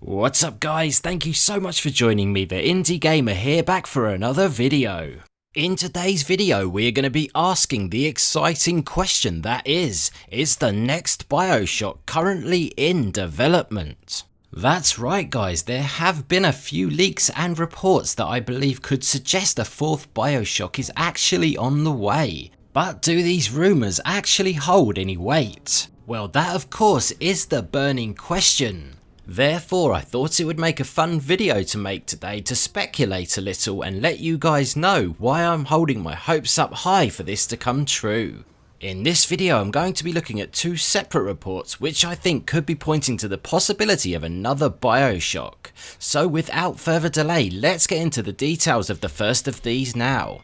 What's up guys, thank you so much for joining me, the Indie Gamer here, back for another video. In today's video we're going to be asking the exciting question that is the next Bioshock currently in development? That's right guys, there have been a few leaks and reports that I believe could suggest a fourth Bioshock is actually on the way. But do these rumours actually hold any weight? Well, that of course is the burning question. Therefore, I thought it would make a fun video to make today to speculate a little and let you guys know why I'm holding my hopes up high for this to come true. In this video, I'm going to be looking at two separate reports which I think could be pointing to the possibility of another Bioshock. So without further delay, let's get into the details of the first of these now.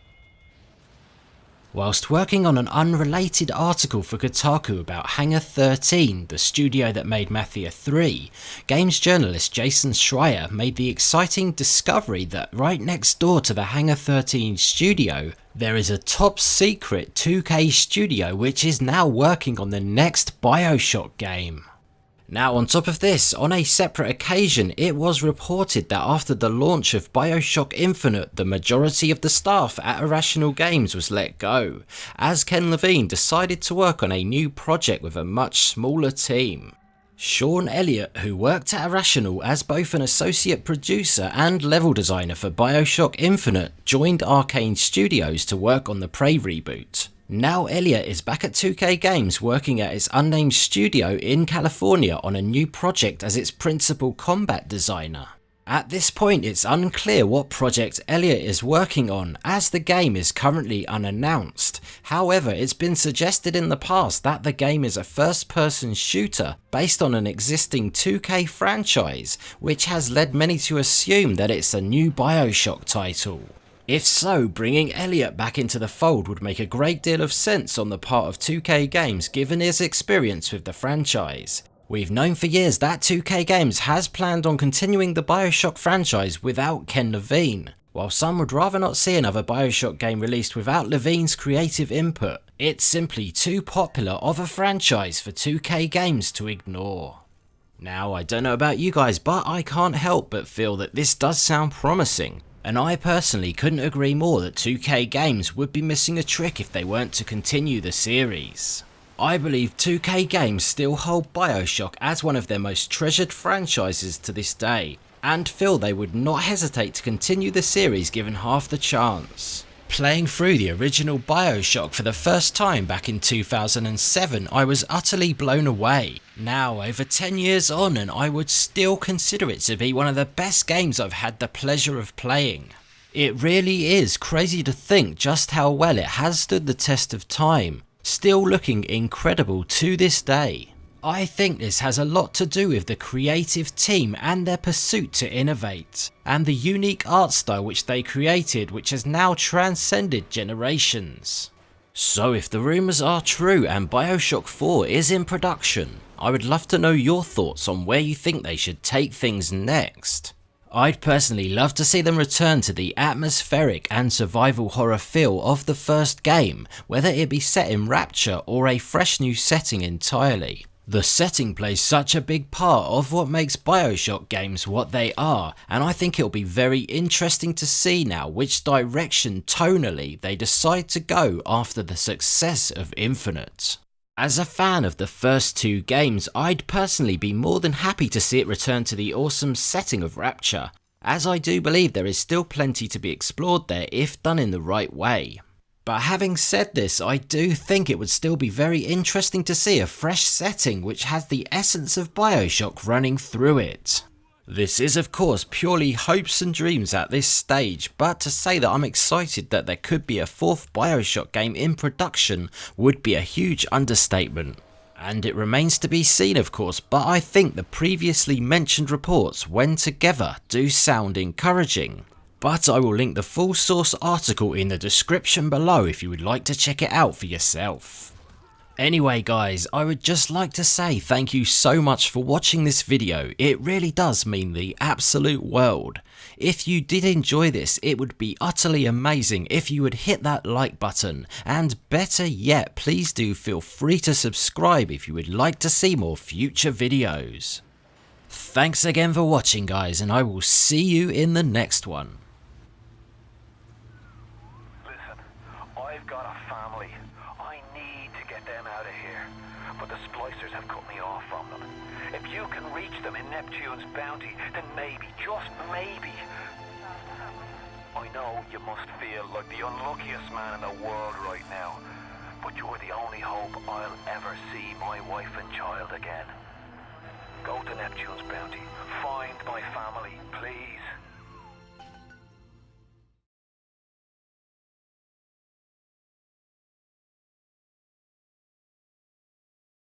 Whilst working on an unrelated article for Kotaku about Hangar 13, the studio that made Mafia 3, games journalist Jason Schreier made the exciting discovery that right next door to the Hangar 13 studio, there is a top secret 2K studio which is now working on the next Bioshock game. Now on top of this, on a separate occasion, it was reported that after the launch of Bioshock Infinite, the majority of the staff at Irrational Games was let go, as Ken Levine decided to work on a new project with a much smaller team. Shawn Elliott, who worked at Irrational as both an associate producer and level designer for Bioshock Infinite, joined Arcane Studios to work on the Prey reboot. Now Elliott is back at 2K Games working at its unnamed studio in California on a new project as its principal combat designer. At this point it's unclear what project Elliott is working on, as the game is currently unannounced. However, it's been suggested in the past that the game is a first-person shooter based on an existing 2K franchise, which has led many to assume that it's a new Bioshock title. If so, bringing Elliott back into the fold would make a great deal of sense on the part of 2K Games given his experience with the franchise. We've known for years that 2K Games has planned on continuing the Bioshock franchise without Ken Levine. While some would rather not see another Bioshock game released without Levine's creative input, it's simply too popular of a franchise for 2K Games to ignore. Now, I don't know about you guys, but I can't help but feel that this does sound promising. And I personally couldn't agree more that 2K Games would be missing a trick if they weren't to continue the series. I believe 2K Games still hold Bioshock as one of their most treasured franchises to this day, and feel they would not hesitate to continue the series given half the chance. Playing through the original Bioshock for the first time back in 2007, I was utterly blown away. Now, over 10 years on, and I would still consider it to be one of the best games I've had the pleasure of playing. It really is crazy to think just how well it has stood the test of time, still looking incredible to this day. I think this has a lot to do with the creative team and their pursuit to innovate, and the unique art style which they created, which has now transcended generations. So if the rumours are true and Bioshock 4 is in production, I would love to know your thoughts on where you think they should take things next. I'd personally love to see them return to the atmospheric and survival horror feel of the first game, whether it be set in Rapture or a fresh new setting entirely. The setting plays such a big part of what makes Bioshock games what they are, and I think it'll be very interesting to see now which direction tonally they decide to go after the success of Infinite. As a fan of the first two games, I'd personally be more than happy to see it return to the awesome setting of Rapture, as I do believe there is still plenty to be explored there if done in the right way. But having said this, I do think it would still be very interesting to see a fresh setting which has the essence of Bioshock running through it. This is of course purely hopes and dreams at this stage, but to say that I'm excited that there could be a fourth Bioshock game in production would be a huge understatement. And it remains to be seen of course, but I think the previously mentioned reports, when together, do sound encouraging. But I will link the full source article in the description below if you would like to check it out for yourself. Anyway guys, I would just like to say thank you so much for watching this video, it really does mean the absolute world. If you did enjoy this, it would be utterly amazing if you would hit that like button, and better yet, please do feel free to subscribe if you would like to see more future videos. Thanks again for watching, guys, and I will see you in the next one. Listen, I've got a family. I need to get them out of here. But the splicers have cut me off from them. If you can reach them in Neptune's bounty, then maybe, just maybe... I know you must feel like the unluckiest man in the world right now, but you're the only hope I'll ever see my wife and child again. Go to Neptune's bounty, find